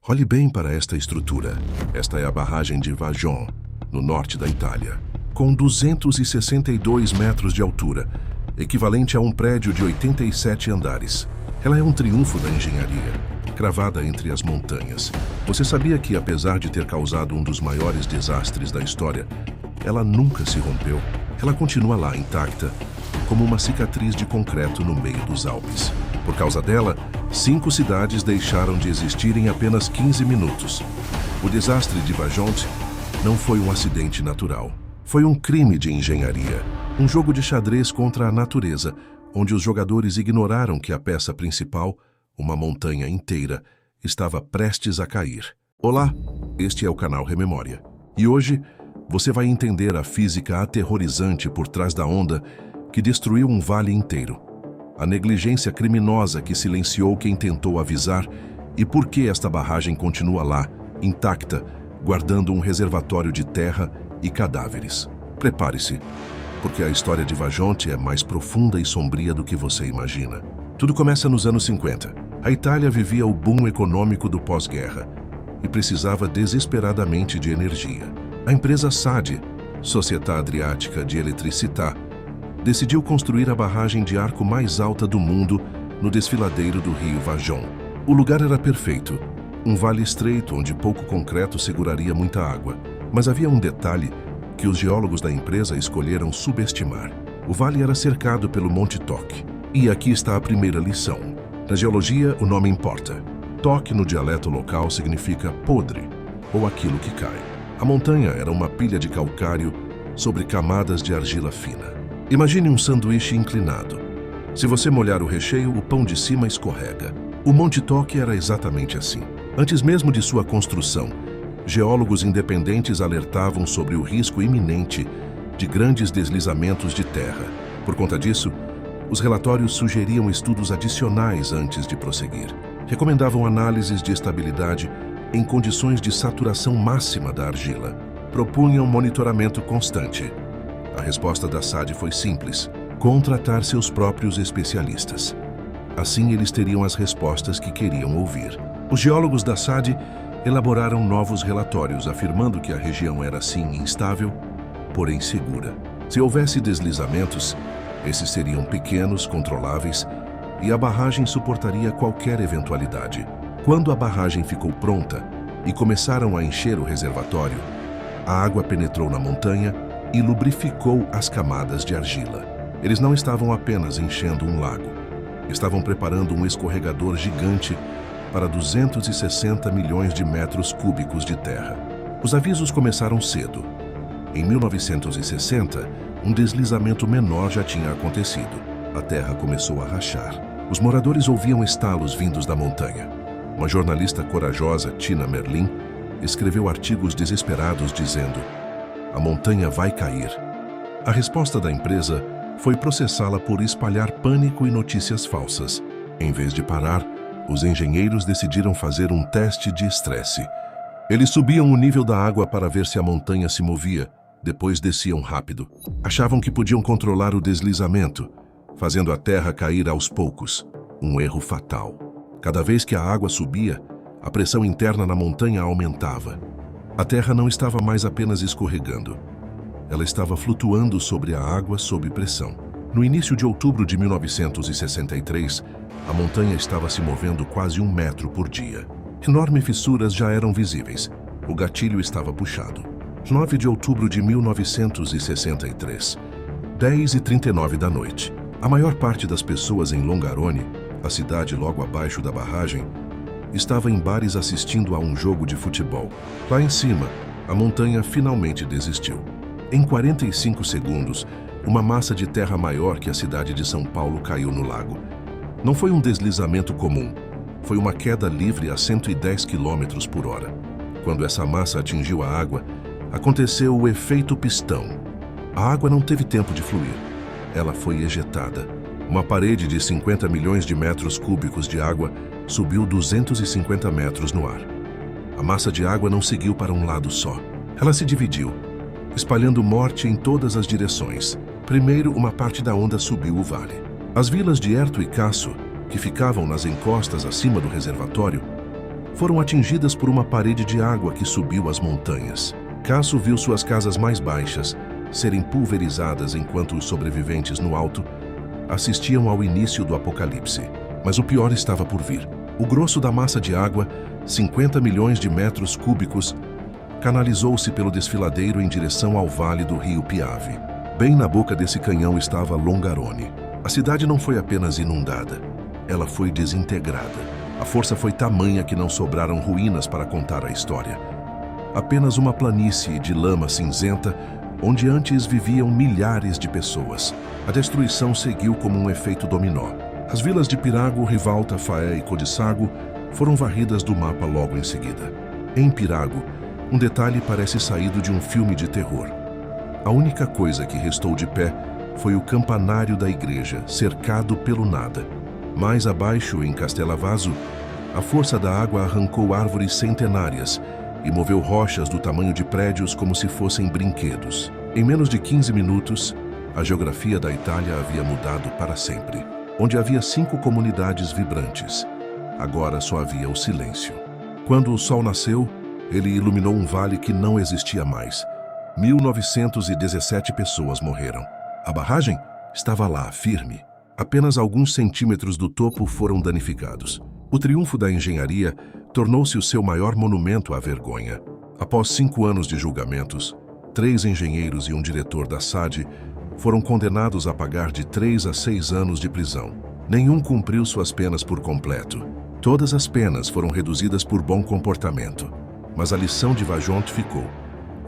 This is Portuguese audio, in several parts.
Olhe bem para esta estrutura. Esta é a barragem de Vajont, no norte da Itália, com 262 metros de altura, equivalente a um prédio de 87 andares. Ela é um triunfo da engenharia, cravada entre as montanhas. Você sabia que, apesar de ter causado um dos maiores desastres da história, ela nunca se rompeu? Ela continua lá, intacta, como uma cicatriz de concreto no meio dos Alpes. Por causa dela, 5 cidades deixaram de existir em apenas 15 minutos. O desastre de Vajont não foi um acidente natural. Foi um crime de engenharia, um jogo de xadrez contra a natureza, onde os jogadores ignoraram que a peça principal, uma montanha inteira, estava prestes a cair. Olá, este é o canal Rememória. E hoje, você vai entender a física aterrorizante por trás da onda que destruiu um vale inteiro. A negligência criminosa que silenciou quem tentou avisar e por que esta barragem continua lá, intacta, guardando um reservatório de terra e cadáveres. Prepare-se, porque a história de Vajont é mais profunda e sombria do que você imagina. Tudo começa nos anos 50. A Itália vivia o boom econômico do pós-guerra e precisava desesperadamente de energia. A empresa SADE, Società Adriatica di Elettricità, decidiu construir a barragem de arco mais alta do mundo no desfiladeiro do rio Vajont. O lugar era perfeito, um vale estreito onde pouco concreto seguraria muita água. Mas havia um detalhe que os geólogos da empresa escolheram subestimar. O vale era cercado pelo Monte Toc. E aqui está a primeira lição. Na geologia, o nome importa. Toc, no dialeto local, significa podre, ou aquilo que cai. A montanha era uma pilha de calcário sobre camadas de argila fina. Imagine um sanduíche inclinado. Se você molhar o recheio, o pão de cima escorrega. O Monte Toc era exatamente assim. Antes mesmo de sua construção, geólogos independentes alertavam sobre o risco iminente de grandes deslizamentos de terra. Por conta disso, os relatórios sugeriam estudos adicionais antes de prosseguir. Recomendavam análises de estabilidade em condições de saturação máxima da argila. Propunham monitoramento constante. A resposta da SADE foi simples: contratar seus próprios especialistas. Assim, eles teriam as respostas que queriam ouvir. Os geólogos da SADE elaboraram novos relatórios afirmando que a região era sim instável, porém segura. Se houvesse deslizamentos, esses seriam pequenos, controláveis, e a barragem suportaria qualquer eventualidade. Quando a barragem ficou pronta e começaram a encher o reservatório, a água penetrou na montanha e lubrificou as camadas de argila. Eles não estavam apenas enchendo um lago, estavam preparando um escorregador gigante para 260 milhões de metros cúbicos de terra. Os avisos começaram cedo. Em 1960, um deslizamento menor já tinha acontecido. A terra começou a rachar. Os moradores ouviam estalos vindos da montanha. Uma jornalista corajosa, Tina Merlin, escreveu artigos desesperados dizendo: "A montanha vai cair." A resposta da empresa foi processá-la por espalhar pânico e notícias falsas. Em vez de parar, os engenheiros decidiram fazer um teste de estresse. Eles subiam o nível da água para ver se a montanha se movia, depois desciam rápido. Achavam que podiam controlar o deslizamento, fazendo a terra cair aos poucos. Um erro fatal. Cada vez que a água subia, a pressão interna na montanha aumentava. A terra não estava mais apenas escorregando. Ela estava flutuando sobre a água sob pressão. No início de outubro de 1963, a montanha estava se movendo quase 1 metro por dia. Enormes fissuras já eram visíveis. O gatilho estava puxado. 9 de outubro de 1963, 10h39 da noite. A maior parte das pessoas em Longarone, a cidade logo abaixo da barragem, estava em bares assistindo a um jogo de futebol. Lá em cima, a montanha finalmente desistiu. Em 45 segundos, uma massa de terra maior que a cidade de São Paulo caiu no lago. Não foi um deslizamento comum, foi uma queda livre a 110 km por hora. Quando essa massa atingiu a água, aconteceu o efeito pistão. A água não teve tempo de fluir. Ela foi ejetada. Uma parede de 50 milhões de metros cúbicos de água subiu 250 metros no ar. A massa de água não seguiu para um lado só. Ela se dividiu, espalhando morte em todas as direções. Primeiro, uma parte da onda subiu o vale. As vilas de Erto e Casso, que ficavam nas encostas acima do reservatório, foram atingidas por uma parede de água que subiu as montanhas. Casso viu suas casas mais baixas serem pulverizadas enquanto os sobreviventes no alto assistiam ao início do apocalipse. Mas o pior estava por vir. O grosso da massa de água, 50 milhões de metros cúbicos, canalizou-se pelo desfiladeiro em direção ao vale do rio Piave. Bem na boca desse canhão estava Longarone. A cidade não foi apenas inundada, ela foi desintegrada. A força foi tamanha que não sobraram ruínas para contar a história. Apenas uma planície de lama cinzenta, onde antes viviam milhares de pessoas. A destruição seguiu como um efeito dominó. As vilas de Pirago, Rivalta, Faé e Codissago foram varridas do mapa logo em seguida. Em Pirago, um detalhe parece saído de um filme de terror. A única coisa que restou de pé foi o campanário da igreja, cercado pelo nada. Mais abaixo, em Castellavaso, a força da água arrancou árvores centenárias e moveu rochas do tamanho de prédios como se fossem brinquedos. Em menos de 15 minutos, a geografia da Itália havia mudado para sempre. Onde havia 5 comunidades vibrantes, agora só havia o silêncio. Quando o sol nasceu, ele iluminou um vale que não existia mais. 1917 pessoas morreram. A barragem estava lá, firme. Apenas alguns centímetros do topo foram danificados. O triunfo da engenharia tornou-se o seu maior monumento à vergonha. Após 5 anos de julgamentos, 3 engenheiros e um diretor da SAD foram condenados a pagar de 3 a 6 anos de prisão. Nenhum cumpriu suas penas por completo. Todas as penas foram reduzidas por bom comportamento. Mas a lição de Vajont ficou.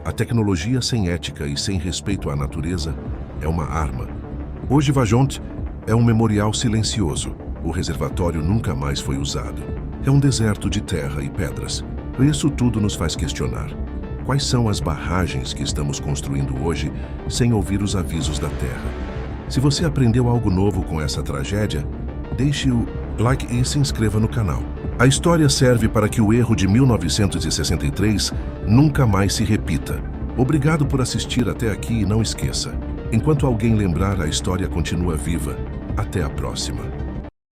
A tecnologia sem ética e sem respeito à natureza é uma arma. Hoje Vajont é um memorial silencioso. O reservatório nunca mais foi usado. É um deserto de terra e pedras. Isso tudo nos faz questionar. Quais são as barragens que estamos construindo hoje sem ouvir os avisos da terra? Se você aprendeu algo novo com essa tragédia, deixe o like e se inscreva no canal. A história serve para que o erro de 1963 nunca mais se repita. Obrigado por assistir até aqui e não esqueça. Enquanto alguém lembrar, a história continua viva. Até a próxima.